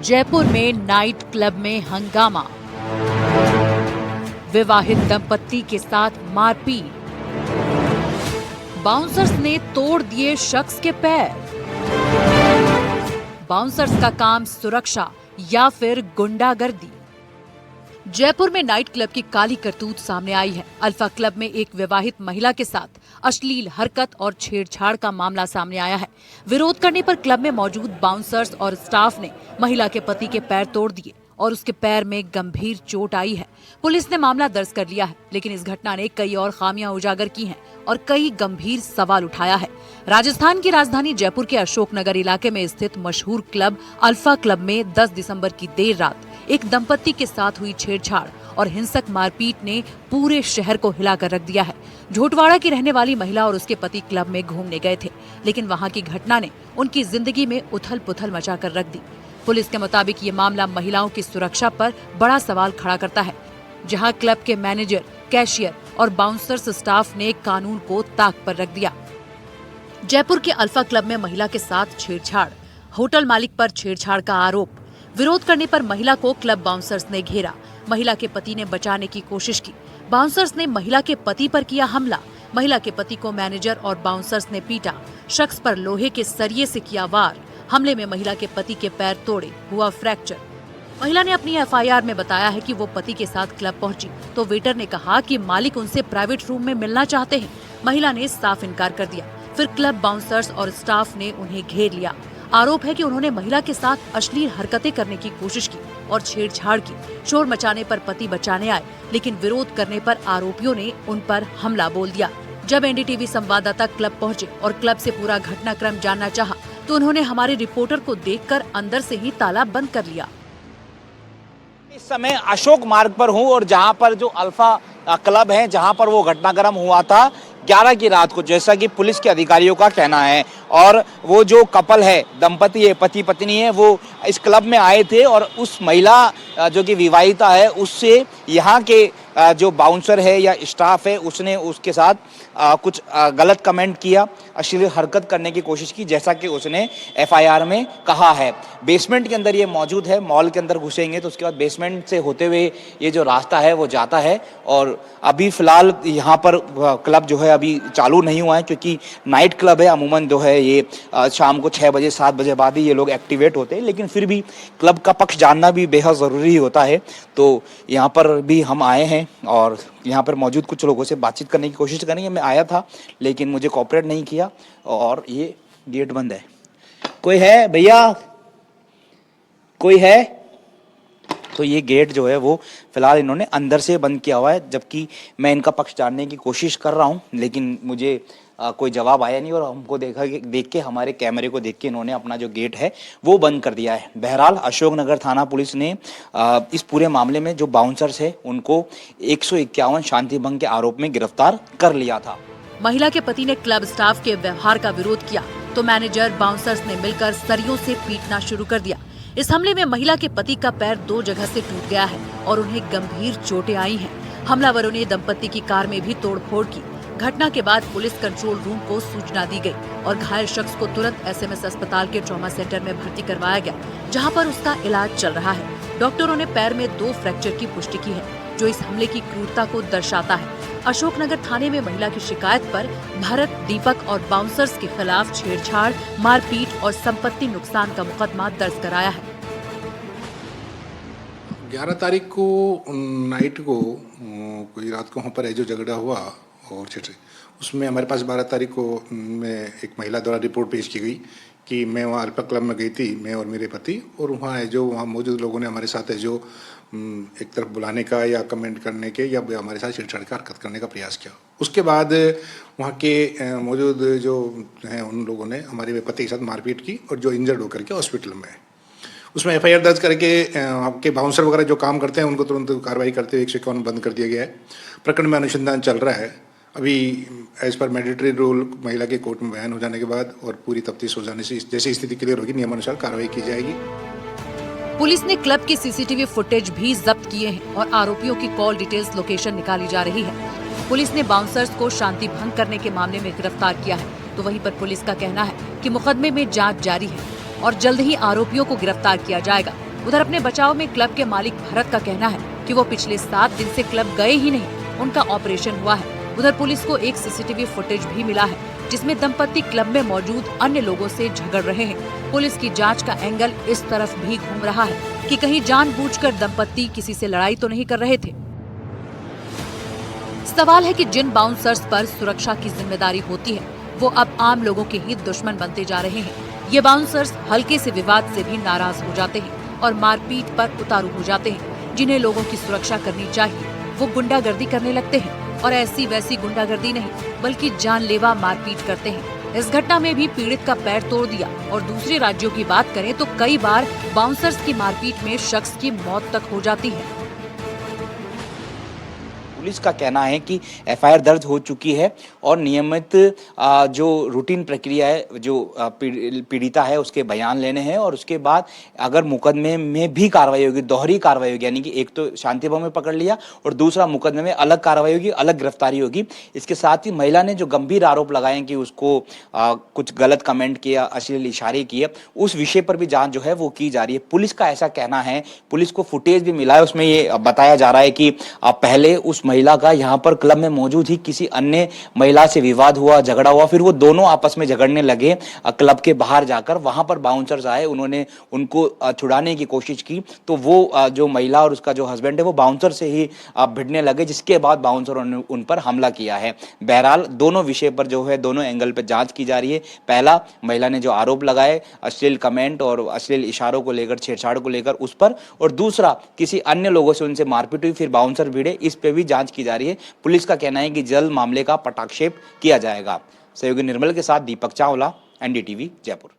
जयपुर में night club में हंगामा, विवाहित दंपत्ति के साथ मारपीट, बाउंसर्स ने तोड़ दिए शख्स के पैर। बाउंसर्स का काम सुरक्षा या फिर गुंडागर्दी। जयपुर में नाइट क्लब की काली करतूत सामने आई है। अल्फा क्लब में एक विवाहित महिला के साथ अश्लील हरकत और छेड़छाड़ का मामला सामने आया है। विरोध करने पर क्लब में मौजूद बाउंसर्स और स्टाफ ने महिला के पति के पैर तोड़ दिए और उसके पैर में गंभीर चोट आई है। पुलिस ने मामला दर्ज कर लिया है, लेकिन इस घटना ने कई और खामियां उजागर की हैं और कई गंभीर सवाल उठाया है। राजस्थान की राजधानी जयपुर के अशोकनगर इलाके में स्थित मशहूर क्लब अल्फा क्लब में 10 दिसंबर की देर रात एक दंपत्ति के साथ हुई छेड़छाड़ और हिंसक मारपीट ने पूरे शहर को हिलाकर रख दिया है। झोटवाड़ा की रहने वाली महिला और उसके पति क्लब में घूमने गए थे, लेकिन वहां की घटना ने उनकी जिंदगी में उथल पुथल मचाकर रख दी। पुलिस के मुताबिक ये मामला महिलाओं की सुरक्षा पर बड़ा सवाल खड़ा करता है, जहां क्लब के मैनेजर, कैशियर और बाउंसर्स स्टाफ ने कानून को ताक पर रख दिया। जयपुर के अल्फा क्लब में महिला के साथ छेड़छाड़, होटल मालिक पर छेड़छाड़ का आरोप। विरोध करने पर महिला को क्लब बाउंसर्स ने घेरा। महिला के पति ने बचाने की कोशिश की। बाउंसर्स ने महिला के पति पर किया हमला। महिला के पति को मैनेजर और बाउंसर्स ने पीटा। शख्स पर लोहे के सरिये से किया वार। हमले में महिला के पति के पैर तोड़े, हुआ फ्रैक्चर। महिला ने अपनी एफआईआर में बताया है कि वो पति के साथ क्लब पहुंची तो वेटर ने कहा कि मालिक उनसे प्राइवेट रूम में मिलना चाहते हैं। महिला ने साफ इनकार कर दिया। फिर क्लब बाउंसर्स और स्टाफ ने उन्हें घेर लिया। आरोप है कि उन्होंने महिला के साथ अश्लील हरकतें करने की कोशिश की और छेड़छाड़ की। शोर मचाने पर पति बचाने आए, लेकिन विरोध करने पर आरोपियों ने उन पर हमला बोल दिया। जब एनडीटीवी संवाददाता क्लब पहुंचे और क्लब से पूरा घटनाक्रम जानना चाहा, तो उन्होंने हमारे रिपोर्टर को देखकर अंदर से ही ताला बंद कर लिया। इस समय अशोक मार्ग पर हूं और जहां पर जो अल्फा क्लब है, जहां पर वो घटनाक्रम हुआ था 11 की रात को, जैसा कि पुलिस के अधिकारियों का कहना है। और वो जो कपल है, दंपति है, पति पत्नी है, वो इस क्लब में आए थे और उस महिला जो कि विवाहिता है, उससे यहाँ के जो बाउंसर है या स्टाफ है, उसने उसके साथ कुछ गलत कमेंट किया, अश्लील हरकत करने की कोशिश की, जैसा कि उसने एफआईआर में कहा है। बेसमेंट के अंदर ये मौजूद है। मॉल के अंदर घुसेंगे तो उसके बाद बेसमेंट से होते हुए ये जो रास्ता है वो जाता है। और अभी फिलहाल यहाँ पर क्लब जो है अभी चालू नहीं हुआ है, क्योंकि नाइट क्लब है। अमूमन जो है ये शाम को 6 बजे 7 बजे बाद ही ये लोग एक्टिवेट होते हैं, लेकिन फिर भी क्लब का पक्ष जानना भी बेहद ज़रूरी होता है। तो यहाँ पर भी हम आए हैं और यहाँ पर मौजूद कुछ लोगों से बातचीत करने की कोशिश करेंगे। मैं आया था लेकिन मुझे कोऑपरेट नहीं किया और ये गेट बंद है। कोई है भैया? कोई है? तो ये गेट जो है वो फिलहाल इन्होंने अंदर से बंद किया हुआ है, जबकि मैं इनका पक्ष जानने की कोशिश कर रहा हूँ, लेकिन मुझे कोई जवाब आया नहीं। और हमको देख के हमारे कैमरे को देख के इन्होंने अपना जो गेट है वो बंद कर दिया है। बहरहाल अशोकनगर थाना पुलिस ने इस पूरे मामले में जो बाउंसर्स है उनको 151 शांति भंग के आरोप में गिरफ्तार कर लिया था। महिला के पति ने क्लब स्टाफ के व्यवहार का विरोध किया तो मैनेजर, बाउंसर्स ने मिलकर सरियों से पीटना शुरू कर दिया। इस हमले में महिला के पति का पैर 2 जगह से टूट गया है और उन्हें गंभीर चोटें आई हैं। हमलावरों ने दंपत्ति की कार में भी तोड़फोड़ की। घटना के बाद पुलिस कंट्रोल रूम को सूचना दी गई और घायल शख्स को तुरंत एसएमएस अस्पताल के ट्रॉमा सेंटर में भर्ती करवाया गया, जहां पर उसका इलाज चल रहा है। डॉक्टरों ने पैर में 2 फ्रैक्चर की पुष्टि की है, जो इस हमले की क्रूरता को दर्शाता है। अशोकनगर थाने में महिला की शिकायत पर भरत, दीपक और बाउंसर्स के खिलाफ छेड़छाड़, मारपीट और संपत्ति नुकसान का मुकदमा दर्ज कराया है। 11 तारीख को नाइट को कोई रात को वहाँ पर जो झगड़ा हुआ और उसमें हमारे पास 12 तारीख को में एक महिला द्वारा रिपोर्ट पेश की गई कि मैं वहाँ अल्फा क्लब में गई थी, मैं और मेरे पति, और वहाँ मौजूद लोगों ने हमारे साथ जो एक तरफ बुलाने का या कमेंट करने के या हमारे साथ छेड़छाड़ का हरकत करने का प्रयास किया। उसके बाद वहाँ के मौजूद जो हैं उन लोगों ने हमारे पति के साथ मारपीट की और जो इंजर्ड होकर के हॉस्पिटल में है। उसमें एफआईआर दर्ज करके आपके बाउंसर वगैरह जो काम करते हैं उनको तुरंत कार्रवाई करते हुए 151 बंद कर दिया गया है। प्रकरण में अनुसंधान चल रहा है। अभी एज पर मैंडेटरी रूल महिला के कोर्ट में बयान हो जाने के बाद और पूरी तफ्तीश हो जाने से जैसी स्थिति क्लियर होगी नियमानुसार कार्रवाई की जाएगी। पुलिस ने क्लब की सीसीटीवी फुटेज भी जब्त किए हैं और आरोपियों की कॉल डिटेल्स, लोकेशन निकाली जा रही है। पुलिस ने बाउंसर्स को शांति भंग करने के मामले में गिरफ्तार किया है। तो वहीं पर पुलिस का कहना है कि मुकदमे में जांच जारी है और जल्द ही आरोपियों को गिरफ्तार किया जाएगा। उधर अपने बचाव में क्लब के मालिक भरत का कहना है कि वो पिछले 7 दिन से क्लब गए ही नहीं, उनका ऑपरेशन हुआ है। उधर पुलिस को एक सीसीटीवी फुटेज भी मिला है जिसमें दंपति क्लब में मौजूद अन्य लोगों से झगड़ रहे हैं। पुलिस की जांच का एंगल इस तरफ भी घूम रहा है कि कहीं जानबूझकर दंपति किसी से लड़ाई तो नहीं कर रहे थे। सवाल है कि जिन बाउंसर्स पर सुरक्षा की जिम्मेदारी होती है वो अब आम लोगों के ही दुश्मन बनते जा रहे हैं। ये बाउंसर्स हल्के से विवाद से भी नाराज हो जाते हैं और मारपीट पर उतारू हो जाते हैं। जिन्हें लोगों की सुरक्षा करनी चाहिए वो गुंडागर्दी करने लगते हैं और ऐसी वैसी गुंडागर्दी नहीं बल्कि जानलेवा मारपीट करते हैं। इस घटना में भी पीड़ित का पैर तोड़ दिया और दूसरे राज्यों की बात करें तो कई बार बाउंसर्स की मारपीट में शख्स की मौत तक हो जाती है। पुलिस का कहना है कि एफआईआर दर्ज हो चुकी है और नियमित जो रूटीन प्रक्रिया है, जो पीड़िता है उसके बयान लेने हैं और उसके बाद अगर मुकदमे में भी कार्रवाई होगी, दोहरी कार्रवाई होगी, यानी कि एक तो शांति भंग में पकड़ लिया और दूसरा मुकदमे में अलग कार्रवाई होगी, अलग गिरफ्तारी होगी। इसके साथ ही महिला ने जो गंभीर आरोप लगाए कि उसको कुछ गलत कमेंट किया, अश्लील इशारे किए, उस विषय पर भी जांच जो है वो की जा रही है। पुलिस का ऐसा कहना है, पुलिस को फुटेज भी मिला है, उसमें ये बताया जा रहा है कि पहले उस महिला का यहाँ पर क्लब में मौजूद ही किसी अन्य महिला से विवाद हुआ, झगड़ा हुआ, फिर वो दोनों आपस में झगड़ने लगे। क्लब के बाहर जाकर वहां पर बाउंसर्स आए, उन्होंने उनको छुड़ाने की कोशिश की तो वो जो महिला और उसका जो हस्बैंड है वो बाउंसर से ही भिड़ने लगे, जिसके बाद बाउंसर ने उन पर हमला किया है। बहरहाल दोनों विषय पर जो है, दोनों एंगल पर जांच की जा रही है। पहला, महिला ने जो आरोप लगाए अश्लील कमेंट और अश्लील इशारों को लेकर, छेड़छाड़ को लेकर उस पर, और दूसरा किसी अन्य लोगों से उनसे मारपीट हुई, फिर बाउंसर भिड़े, इस पे भी जांच की जा रही है। पुलिस का कहना है कि जल्द मामले का पटाक्षेप किया जाएगा। सहयोगी निर्मल के साथ दीपक चावला, एनडीटीवी जयपुर।